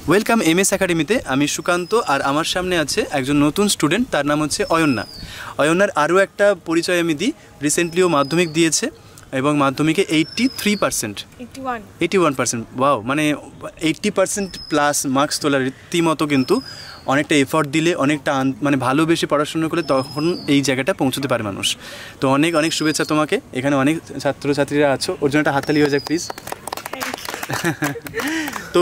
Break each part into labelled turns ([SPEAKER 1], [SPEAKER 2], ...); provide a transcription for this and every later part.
[SPEAKER 1] Welcome MS একাডেমিতে। আমি সুকান্ত, আর আমার সামনে আছে একজন নতুন স্টুডেন্ট, তার নাম হচ্ছে অয়ন্যা। অয়ন্যার আরও একটা পরিচয় আমি দিই। রিসেন্টলিও মাধ্যমিক দিয়েছে এবং মাধ্যমিকে 81%। ওয়াও, মানে 80% প্লাস মার্কস তোলার রীতিমতো কিন্তু অনেকটা এফর্ট দিলে, অনেকটা মানে ভালোবেসে পড়াশোনা করলে তখন এই জায়গাটা পৌঁছতে পারে মানুষ। তো অনেক অনেক শুভেচ্ছা তোমাকে। এখানে অনেক ছাত্রছাত্রীরা আছো, ওর জন্য একটা হাততালি হয়ে যাক প্লিজ। তো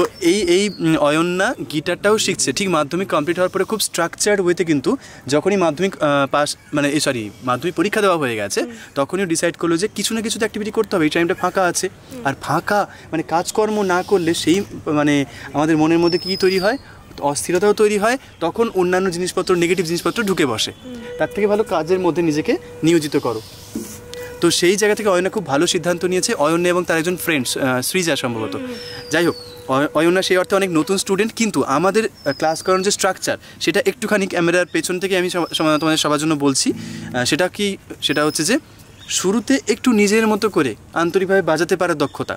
[SPEAKER 1] এই অয়ন্যা গিটারটাও শিখছে ঠিক মাধ্যমিক কমপ্লিট হওয়ার পরে, খুব স্ট্রাকচার্ড ওয়েতে। কিন্তু যখনই মাধ্যমিক মাধ্যমিক পরীক্ষা দেওয়া হয়ে গেছে, তখনই ডিসাইড করলো যে কিছু না কিছু তো অ্যাক্টিভিটি করতে হবে। এই টাইমটা ফাঁকা আছে, আর ফাঁকা মানে কাজকর্ম না করলে সেই মানে আমাদের মনের মধ্যে কী তৈরি হয়, অস্থিরতাও তৈরি হয়। তখন অন্যান্য জিনিসপত্র, নেগেটিভ জিনিসপত্র ঢুকে বসে। তার থেকে ভালো কাজের মধ্যে নিজেকে নিয়োজিত করো। তো সেই জায়গা থেকে অয়ন্যা খুব ভালো সিদ্ধান্ত নিয়েছে। অয়ন্যা এবং তার একজন ফ্রেন্ড সৃজা সম্ভবত, যাই হোক, অয়ন্যা সেই অর্থে অনেক নতুন স্টুডেন্ট, কিন্তু আমাদের ক্লাস করানোর যে স্ট্রাকচার সেটা একটুখানি ক্যামেরার পেছন থেকে আমি তোমাদের সবার জন্য বলছি। সেটা হচ্ছে যে শুরুতে একটু নিজের মতো করে আন্তরিকভাবে বাজাতে পারার দক্ষতা।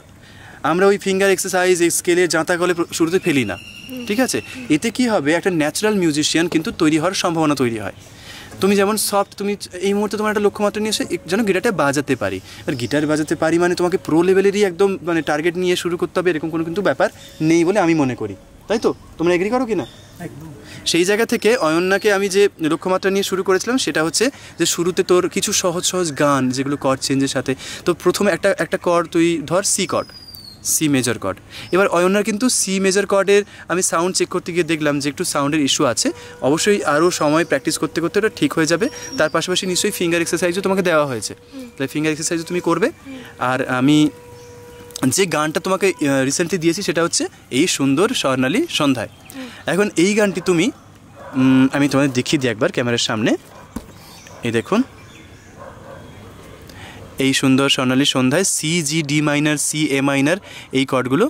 [SPEAKER 1] আমরা ওই ফিঙ্গার এক্সারসাইজ, স্কেলের জাঁতা গলে শুরুতে ফেলি না, ঠিক আছে? এতে কি হবে, একটা ন্যাচারাল মিউজিশিয়ান কিন্তু তৈরি হওয়ার সম্ভাবনা তৈরি হয়। তুমি যেমন সফট, তুমি এই মুহূর্তে তোমার একটা লক্ষ্যমাত্রা নিয়ে এসে যেন গিটারটা বাজাতে পারি। আর গিটার বাজাতে পারি মানে তোমাকে প্রো লেভেলেরই একদম মানে টার্গেট নিয়ে শুরু করতে হবে, এরকম কোনো কিন্তু ব্যাপার নেই বলে আমি মনে করি। তাই তো? তোমরা এগ্রি করো কি না? একদম। সেই জায়গা থেকে অয়ন্যাকে আমি যে লক্ষ্যমাত্রা নিয়ে শুরু করেছিলাম সেটা হচ্ছে যে শুরুতে তোর কিছু সহজ সহজ গান, যেগুলো কর্ড চেঞ্জের সাথে। তো প্রথমে একটা কর্ড তুই ধর, সি মেজর কর্ড। এবার অয়ন্যার কিন্তু সি মেজর কর্ডের আমি সাউন্ড চেক করতে গিয়ে দেখলাম যে একটু সাউন্ডের ইস্যু আছে। অবশ্যই আরও সময় প্র্যাকটিস করতে করতে ওটা ঠিক হয়ে যাবে। তার পাশাপাশি নিশ্চয়ই ফিঙ্গার এক্সারসাইজও তোমাকে দেওয়া হয়েছে, তাই ফিঙ্গার এক্সারসাইজও তুমি করবে। আর আমি যে গানটা তোমাকে রিসেন্টলি দিয়েছি সেটা হচ্ছে এই সুন্দর স্বর্ণালী সন্ধ্যায়। এখন এই গানটি তুমি আমি তোমাদের দেখিয়ে দিই একবার ক্যামেরার সামনে। এই দেখুন, এই সুন্দর স্বর্ণালী সন্ধ্যায় সি, জি, ডি মাইনার, সি, এ মাইনার, এই কর্ডগুলো।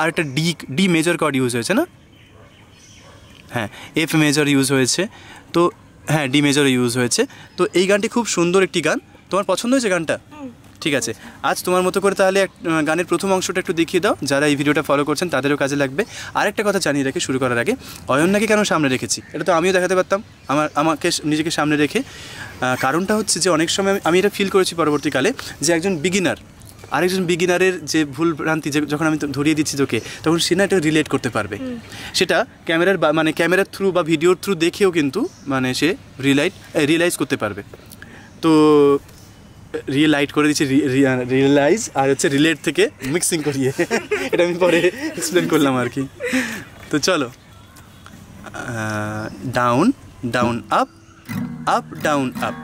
[SPEAKER 1] আর একটা ডি মেজর কর্ড ইউজ হয়েছে না? হ্যাঁ, এফ মেজর ইউজ হয়েছে। তো হ্যাঁ, ডি মেজর ইউজ হয়েছে। তো এই গানটি খুব সুন্দর একটি গান। তোমার পছন্দ হয়েছে গানটা? ঠিক আছে, আজ তোমার মতো করে তাহলে গানের প্রথম অংশটা একটু দেখিয়ে দাও। যারা এই ভিডিওটা ফলো করছেন তাদেরও কাজে লাগবে। আরেকটা কথা জানিয়ে রাখি শুরু করার আগে, অয়ন্যাকে কেন সামনে রেখেছি এটা তো আমিও দেখাতে পারতাম, আমাকে নিজেকে সামনে রেখে। কারণটা হচ্ছে যে অনেক সময় আমি এটা ফিল করেছি পরবর্তীকালে, যে একজন বিগিনার আরেকজন বিগিনারের যে ভুল ভ্রান্তি যখন আমি ধরিয়ে দিচ্ছি তোকে, তখন সে না এটা রিলেট করতে পারবে। সেটা ক্যামেরার থ্রু বা ভিডিওর থ্রু দেখেও কিন্তু মানে সে রিয়েলাইজ করতে পারবে। তো রিয়েলাইট করে দিচ্ছি, রিয়েলাইজ আর হচ্ছে রিলেট থেকে মিক্সিং করিয়ে এটা আমি পরে এক্সপ্লেন করলাম আর কি। তো চলো, down down up, up down up.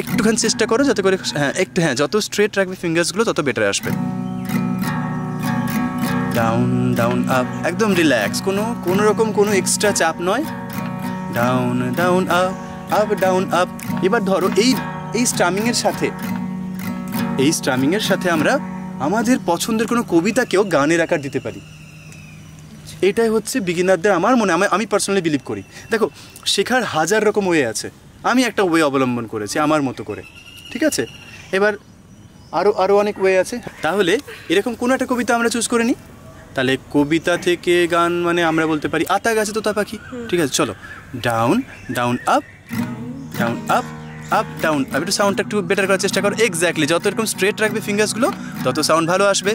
[SPEAKER 1] একটুখানি চেষ্টা করো যাতে করে যত স্ট্রেট রাখবে ফিঙ্গার্সগুলো তত বেটার আসবে। ডাউন ডাউন আপ, একদম রিল্যাক্স, কোনো রকম কোনো এক্সট্রা চাপ নয়। Down down up, up down up. এবার ধরো এই স্ট্রামিংয়ের সাথে আমরা আমাদের পছন্দের কোনো কবিতাকেও গানের আকার দিতে পারি। এটাই হচ্ছে বিগিনারদের, আমার মনে আমি পার্সোনালি বিলিভ করি। দেখো, শেখার হাজার রকম ওয়ে আছে, আমি একটা ওয়ে অবলম্বন করেছি আমার মতো করে, ঠিক আছে? এবার আরও অনেক ওয়ে আছে। তাহলে এরকম কোনো একটা কবিতা আমরা চুজ করে নিই। তাহলে কবিতা থেকে গান মানে আমরা বলতে পারি আতা গাছে তোতা পাখি, ঠিক আছে? চলো, down down up, down up, up down up. একটু সাউন্ডটা একটু বেটার করার চেষ্টা করো। এক্স্যাক্টলি, যত এরকম স্ট্রেট রাখবে ফিঙ্গার্সগুলো তত সাউন্ড ভালো আসবে।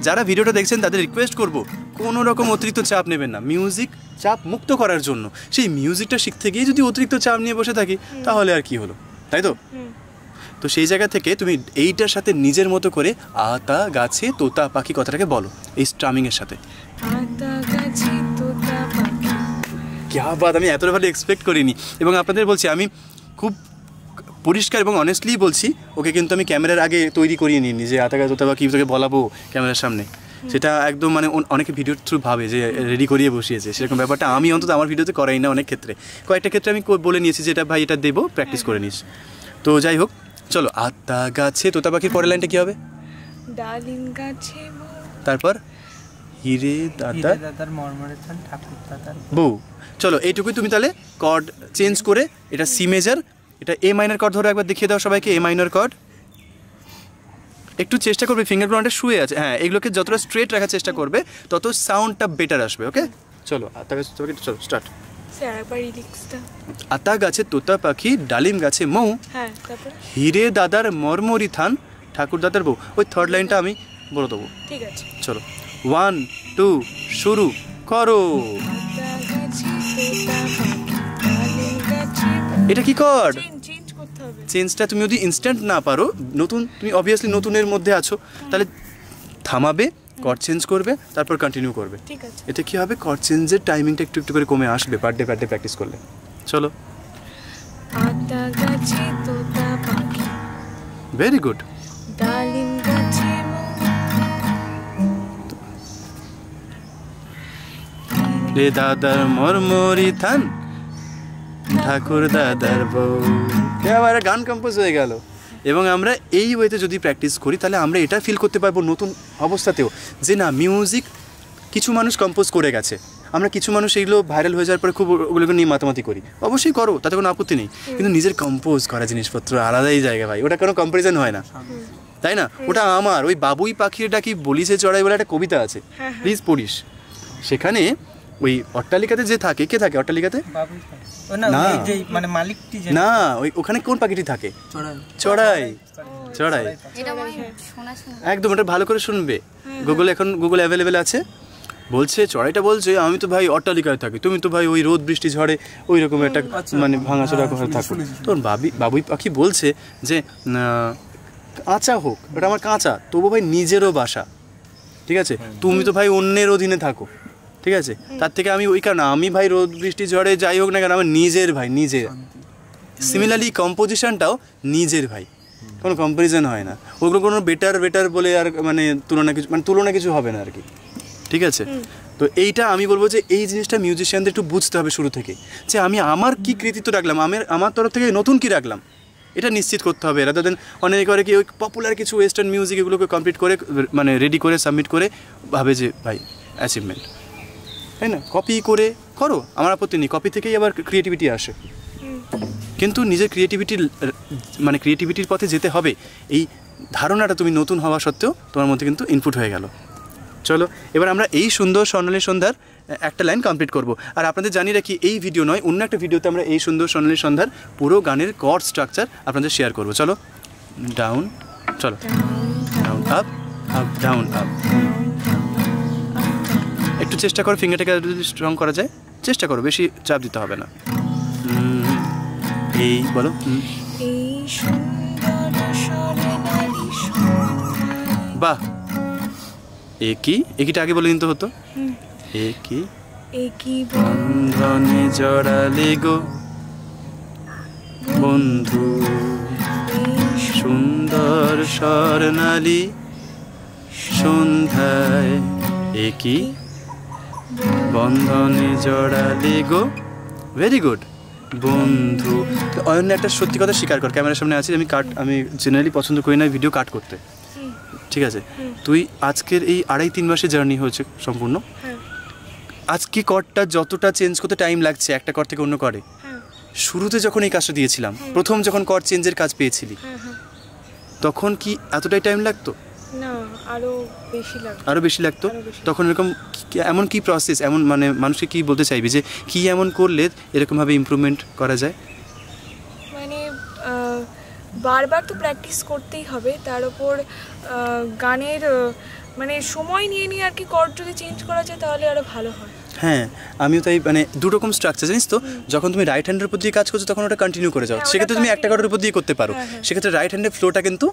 [SPEAKER 1] যারা ভিডিওটা দেখছেন তাদের রিকোয়েস্ট করব, কোনো রকম অতিরিক্ত চাপ নেবেন না। মিউজিক চাপ মুক্ত করার জন্য। সেই মিউজিকটা শিখতে গিয়ে যদি অতিরিক্ত চাপ নিয়ে বসে থাকি তাহলে আর কি হলো, তাই তো? তো সেই জায়গা থেকে তুমি এইটার সাথে নিজের মতো করে আতা গাছে তোতা পাখি কথাটাকে বলো এই স্ট্রামিংয়ের সাথে। ক্যা বাত, আমি এতটা ভালো এক্সপেক্ট করিনি। এবং আপনাদের বলছি, আমি খুব পরিষ্কার এবং অনেস্টলি বলছি, ওকে কিন্তু আমি ক্যামেরার আগে তৈরি করিয়ে নিইনি যে আতা গাছ তোতা পাখি তোকে বলাবো ক্যামেরার সামনে। সেটা একদম মানে অনেকে ভিডিওর থ্রু ভাবে যে রেডি করিয়ে বসিয়েছে, সেরকম ব্যাপারটা আমি অন্তত আমার ভিডিওতে করাই না। অনেক ক্ষেত্রে, কয়েকটা ক্ষেত্রে আমি বলে নিয়েছি যে এটা ভাই এটা দেবো, প্র্যাকটিস করে নিস। তো যাই হোক, চলো, আতা গাছে তোতা পাখির পরের লাইনটা কী হবে? ডালিম গাছে তারপর হিরে দাদার বউ। চলো, এইটুকুই। তুমি তাহলে কর্ড চেঞ্জ করে, এটা সি মেজর, এটা এ মাইনর কর্ড ধরো, একবার দেখিয়ে দাও সবাইকে। এ মাইনর কর্ড, একটু চেষ্টা করবে, ফিঙ্গারগুলো অনেকটা শুয়ে আছে, হ্যাঁ এগুলোকে যতটা স্ট্রেট রাখার চেষ্টা করবে তত সাউন্ডটা বেটার আসবে। ওকে চলো আতা গাছে তোতা পাখি, চলো স্টার্ট। আতা গাছে তোতা পাখি, ডালিম গাছে মৌ, হিরে দাদার মরমরি থান, ঠাকুর দাদার বউ। ওই থার্ড লাইনটা আমি বলে দেবো, ঠিক আছে? চলো 1 2 শুরু করো। এটা কি কর্ড? চেঞ্জটা তুমি যদি ইনস্ট্যান্ট না পারো, নতুন তুমি অবভিয়াসলি নতুনের মধ্যে আছো, তাহলে থামাবে, কর্ড চেঞ্জ করবে, তারপর কন্টিনিউ করবে। ঠিক আছে? এতে কি হবে, কর্ড চেঞ্জের টাইমিংটা একটু একটু করে কমে আসবে পার ডে প্র্যাকটিস করলে। চলো ভেরি গুড। রে দাদার মরমরি থান, ঠাকুর দাদার বউ। এবার গান কম্পোজ হয়ে গেল। এবং আমরা এই ওয়েতে যদি প্র্যাকটিস করি তাহলে আমরা এটা ফিল করতে পারবো নতুন অবস্থাতেও যে না, মিউজিক কিছু মানুষ কম্পোজ করে গেছে, আমরা কিছু মানুষ এইগুলো ভাইরাল হয়ে যাওয়ার পরে খুব ওগুলোকে নিয়ে মাতামাতি করি। অবশ্যই করো, তাতে কোনো আপত্তি নেই, কিন্তু নিজের কম্পোজ করা জিনিসপত্র আলাদাই জায়গা ভাই, ওটা কোনো কম্পারিজন হয় না, তাই না? ওটা আমার ওই বাবুই পাখিটা কি বলিছে চড়াই বলে একটা কবিতা আছে, প্লিজ পড়িস। সেখানে ওই অট্টালিকাতে যে থাকে, কে থাকে অট্টালিকাতে? না, ওই ওখানে কোন পাখিটি থাকে? চড়াই। চড়াই একদম, ওটা ভালো করে শুনবে। গুগল অ্যাভেলেবেল আছে। বলছে চড়াইটা বলছে, আমি তো ভাই অট্টালিকায় থাকি, তুমি তো ভাই ওই রোদ বৃষ্টি ঝড়ে ওই রকম একটা মানে ভাঙাচোরা ঘরে থাকো। তখন বাবুই পাখি বলছে যে কাঁচা হোক, ওটা আমার কাঁচা, তবু ভাই নিজেরও বাসা, ঠিক আছে? তুমি তো ভাই অন্যের অধীনে থাকো, ঠিক আছে? তার থেকে আমি ওই কারণে আমি ভাই রোদ বৃষ্টি ঝড়ে যাই হোক না কেন, আমার নিজের ভাই, নিজের। সিমিলারলি কম্পোজিশনটাও নিজের ভাই, কোনো কম্পারিজন হয় না। ওগুলো কোনো বেটার বলে আর মানে তুলনা কিছু হবে না আর কি, ঠিক আছে? তো এইটা আমি বলবো যে এই জিনিসটা মিউজিশিয়ানদের একটু বুঝতে হবে শুরু থেকে, যে আমি আমার কি কৃতিত্ব রাখলাম, আমার তরফ থেকে নতুন কি রাখলাম, এটা নিশ্চিত করতে হবে। রাদার দেন অনেকে করে কি ওই পপুলার কিছু ওয়েস্টার্ন মিউজিক এগুলোকে কমপ্লিট করে মানে রেডি করে সাবমিট করে ভাবে যে ভাই অ্যাচিভমেন্ট, তাই না? কপি করে করো, আমার আপত্তি নেই, কপি থেকেই আবার ক্রিয়েটিভিটি আসে, কিন্তু নিজের ক্রিয়েটিভিটির পথে যেতে হবে। এই ধারণাটা তুমি নতুন হওয়া সত্ত্বেও তোমার মধ্যে কিন্তু ইনপুট হয়ে গেল। চলো এবার আমরা এই সুন্দর স্বর্ণালী সন্ধ্যার একটা লাইন কমপ্লিট করব। আর আপনাদের জানিয়ে রাখি, এই ভিডিও নয়, অন্য একটা ভিডিওতে আমরা এই সুন্দর স্বর্ণালী সন্ধ্যার পুরো গানের কর্ড স্ট্রাকচার আপনাদের শেয়ার করব। চলো ডাউন, চলো down up up down up. একটু চেষ্টা করো ফিঙ্গারটাকে যদি স্ট্রং করা যায়, চেষ্টা করো, বেশি চাপ দিতে হবে না। এই বলো, বাহ, একিটা আগে বলে নিতে হতো। একই বন্ধনে জড়ালে গো বন্ধু, সুন্দর স্বর্ণালী সন্ধ্যায়, একই বন্ধনে জড়ালে গো। ভেরি গুড বন্ধু। অয়ন্য একটা সত্যি কথা স্বীকার কর, ক্যামেরার সামনে আছি, আমি জেনারেলি পছন্দ করি না ভিডিও কাট করতে, ঠিক আছে? তুই আজকের এই 2.5-3 মাসের জার্নি হয়েছে সম্পূর্ণ, আজকে কর্ডটা যতটা চেঞ্জ করতে টাইম লাগছে একটা কর্ড থেকে অন্য করে, শুরুতে যখন এই কাজটা দিয়েছিলাম, প্রথম যখন কর্ড চেঞ্জের কাজ পেয়েছিলি, তখন কি এতটাই টাইম লাগতো?
[SPEAKER 2] না, আরো বেশি লাগতো।
[SPEAKER 1] তখন এরকম এমন কি প্রসেস, এমন মানে মানুষকে কি বলতে চাইবি যে কি এমন করলে এরকমভাবে ইমপ্রুভমেন্ট করা যায়?
[SPEAKER 2] মানে বারবার তো প্র্যাকটিস করতেই হবে, তার উপর গানের মানে সময় নিয়ে আর কি কর্ড যদি চেঞ্জ করা যায় তাহলে আরও ভালো হয়।
[SPEAKER 1] হ্যাঁ, আমিও তাই, মানে দুরকম স্ট্রাকচার জানিস তো, যখন তুমি রাইট হ্যান্ডের উপর দিয়ে কাজ করছো তখন ওটা কন্টিনিউ করে যাও, সেক্ষেত্রে তুমি একটা কর্ডের উপর দিয়ে করতে পারো, সেক্ষেত্রে রাইট হ্যান্ডের ফ্লোটা কিন্তু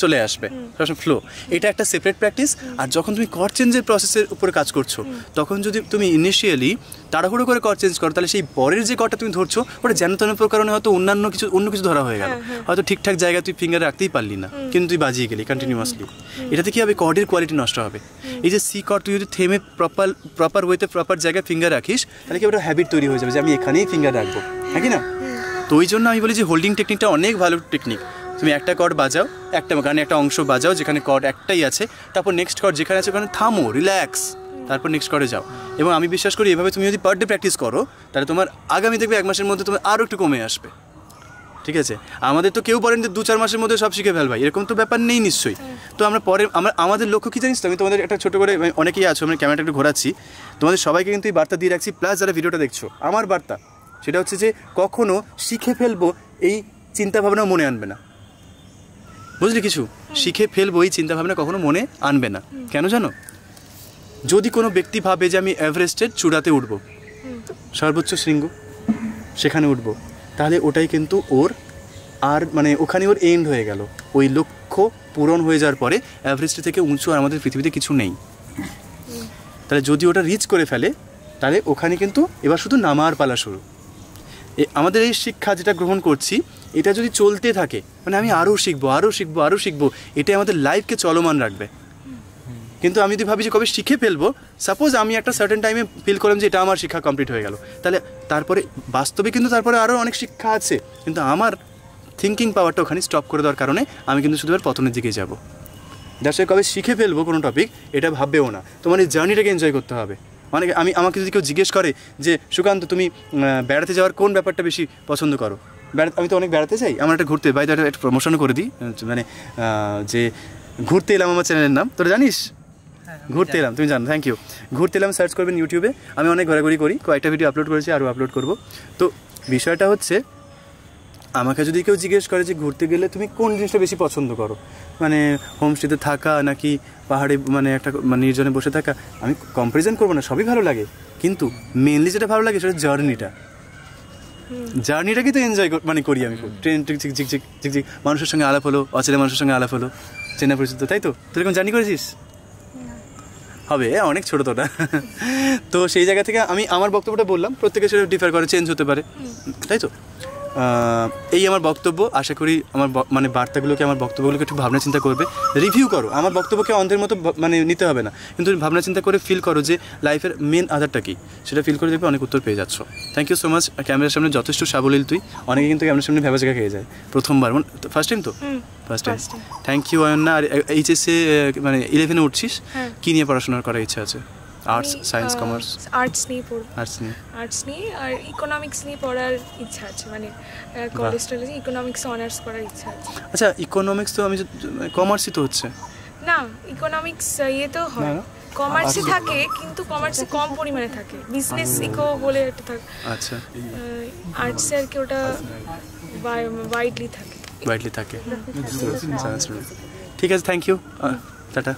[SPEAKER 1] চলে আসবে, ফ্লো। এটা একটা সেপারেট প্র্যাকটিস। আর যখন তুমি কর্ড চেঞ্জের প্রসেসের উপরে কাজ করছো, তখন যদি তুমি ইনিশিয়ালি তাড়াহুড়ো করে কর্ড চেঞ্জ করো, তাহলে সেই পরের যে কর্ডটা তুমি ধরছো ওটা যেন তেন কারণে হয়তো অন্য কিছু ধরা হয়ে গেল, হয়তো ঠিকঠাক জায়গায় তুই ফিঙ্গার রাখতেই পারলি না, কিন্তু তুই বাজিয়ে গেলি কন্টিনিউয়াসলি। এটাতে কি হবে, কর্ডের কোয়ালিটি নষ্ট হবে। এই যে সি কর্ড তুই যদি থেমে প্রপার ওয়েতে প্রপার জায়গায় ফিঙ্গার রাখিস, তাহলে কি ওটা হ্যাবিট তৈরি হয়ে যাবে যে আমি এখানেই ফিঙ্গার রাখবো, হ্যাঁ কি না? তো ওই জন্য আমি বলি যে হোল্ডিং টেকনিকটা অনেক ভালো টেকনিক। তুমি একটা কর্ড বাজাও, একটা গানে একটা অংশ বাজাও যেখানে কর্ড একটাই আছে, তারপর নেক্সট কর্ড যেখানে আছে ওখানে থামো, রিল্যাক্স, তারপর নেক্সট কর্ডে যাও। এবং আমি বিশ্বাস করি এভাবে তুমি যদি পার ডে প্র্যাকটিস করো, তাহলে তোমার আগামী দেখবে 1 মাসের মধ্যে তোমার আরও একটু কমে আসবে। ঠিক আছে, আমাদের তো কেউ বলেন যে 2-4 মাসের মধ্যে সব শিখে ফেল ভাই, এরকম তো ব্যাপার নেই নিশ্চয়ই। তো আমরা পরে আমাদের লক্ষ্য কী জানিস তো, আমি তোমাদের একটা ছোটো করে, অনেকেই আছো, আমি ক্যামেরাটা একটু ঘোরাচ্ছি, তোমাদের সবাইকে কিন্তু এই বার্তা দিয়ে রাখছি, প্লাস যারা ভিডিওটা দেখছো, আমার বার্তা সেটা হচ্ছে যে কখনো শিখে ফেলবো এই চিন্তাভাবনা মনে আনবে না, বুঝলি? কিছু শিখে ফেলবো এই চিন্তাভাবনা কখনো মনে আনবে না। কেন জানো? যদি কোনো ব্যক্তি ভাবে যে আমি এভারেস্টের চূড়াতে উঠবো, সর্বোচ্চ শৃঙ্গ, সেখানে উঠবো, তাহলে ওটাই কিন্তু ওর আর মানে ওখানে ওর এন্ড হয়ে গেল। ওই লক্ষ্য পূরণ হয়ে যাওয়ার পরে এভারেস্টের থেকে উঁচু আর আমাদের পৃথিবীতে কিছু নেই। তাহলে যদি ওটা রিচ করে ফেলে, তাহলে ওখানে কিন্তু এবার শুধু নামার পালা শুরু। আমাদের এই শিক্ষা যেটা গ্রহণ করছি, এটা যদি চলতে থাকে, মানে আমি আরও শিখবো, আরও শিখবো, আরও শিখবো, এটাই আমাদের লাইফকে চলমান রাখবে। কিন্তু আমি যদি ভাবি যে কবে শিখে ফেলবো, সাপোজ আমি একটা সার্টেন টাইমে ফিল করলাম যে এটা আমার শিক্ষা কমপ্লিট হয়ে গেল, তাহলে তারপরে বাস্তবে কিন্তু তারপরে আরও অনেক শিক্ষা আছে, কিন্তু আমার থিঙ্কিং পাওয়ারটা ওখানে স্টপ করে দেওয়ার কারণে আমি কিন্তু শুধু পতনের দিকে যাবো। যার সাথে কবে শিখে ফেলবো কোনো টপিক, এটা ভাববেও না, তোমার এই জার্নিটাকে এনজয় করতে হবে। মানে আমাকে যদি কেউ জিজ্ঞেস করে যে সুকান্ত তুমি বেড়াতে যাওয়ার কোন ব্যাপারটা বেশি পছন্দ করো, আমি তো অনেক বেড়াতে চাই, আমার একটা ঘুরতে, বাইরে একটা প্রমোশনও করে দিই, মানে যে ঘুরতে এলাম আমার চ্যানেলের নাম, তোরা জানিস? ঘুরতে এলাম, তুমি জানো, থ্যাংক ইউ। ঘুরতে এলাম সার্চ করবেন ইউটিউবে, আমি অনেক ঘোরাঘুরি করি, কয়েকটা ভিডিও আপলোড করেছি, আরও আপলোড করব। তো বিষয়টা হচ্ছে, আমাকে যদি কেউ জিজ্ঞেস করে যে ঘুরতে গেলে তুমি কোন জিনিসটা বেশি পছন্দ করো, মানে হোমস্টেতে থাকা নাকি পাহাড়ে মানে একটা নির্জনে বসে থাকা, আমি কম্পারিজন করবো না, সবই ভালো লাগে, কিন্তু মেনলি যেটা ভালো লাগে সেটা জার্নিটাকে তো এনজয় মানে করি আমি খুব। ট্রেন ঝিকঝিক ঝিকঝিক ঝিকঝিক, মানুষের সঙ্গে আলাপ হলো, অচেনা মানুষের সঙ্গে আলাপ হলো, চেনা পরিচিত, তাই তো? তুই এরকম জার্নি করেছিস? হবে, অনেক ছোটো তোটা। তো সেই জায়গা থেকে আমি আমার বক্তব্যটা বললাম, প্রত্যেকের সেটা ডিফার করে, চেঞ্জ হতে পারে, তাই তো? এই আমার বক্তব্য, আশা করি আমার মানে বার্তাগুলোকে, আমার বক্তব্যগুলোকে একটু ভাবনা চিন্তা করবে, রিভিউ করো। আমার বক্তব্যকে অন্ধের মতো মানে নিতে হবে না, কিন্তু ভাবনা চিন্তা করে ফিল করো যে লাইফের মেন আধারটা কী, সেটা ফিল করে দেখবে অনেক উত্তর পেয়ে যাচ্ছ। Thank you so much. ক্যামেরার সামনে যথেষ্ট সাবলীল তুই, অনেকে কিন্তু ক্যামেরার সামনে ভেবা জায়গা খেয়ে যায় প্রথমবার, ফার্স্ট টাইম তো? First time. Thank you Ayanya. আর এইচএসে মানে 11-এ উঠছিস, কী নিয়ে পড়াশোনা করার ইচ্ছা আছে? Arts, science, commerce?
[SPEAKER 2] আর্টস নিয়ে পড়ব।
[SPEAKER 1] আর্টস নিয়ে
[SPEAKER 2] আর ইকোনমিক্স নিয়ে পড়ার ইচ্ছা আছে, মানে কলেজে ইকোনমিক্স অনার্স করার ইচ্ছা আছে।
[SPEAKER 1] আচ্ছা, ইকোনমিক্স তো আমি কমার্সই তো হচ্ছে
[SPEAKER 2] না, ইকোনমিক্স ইয়েতেও হয়, কমার্সে থাকে, কিন্তু কমার্সে কম পরিমাণে থাকে, বিজনেস ইকো বলে একটা থাকে। আচ্ছা, আর্টসে আর কি ওটা ওয়াইডলি থাকে।
[SPEAKER 1] ঠিক আছে, থ্যাংক ইউ, টাটা।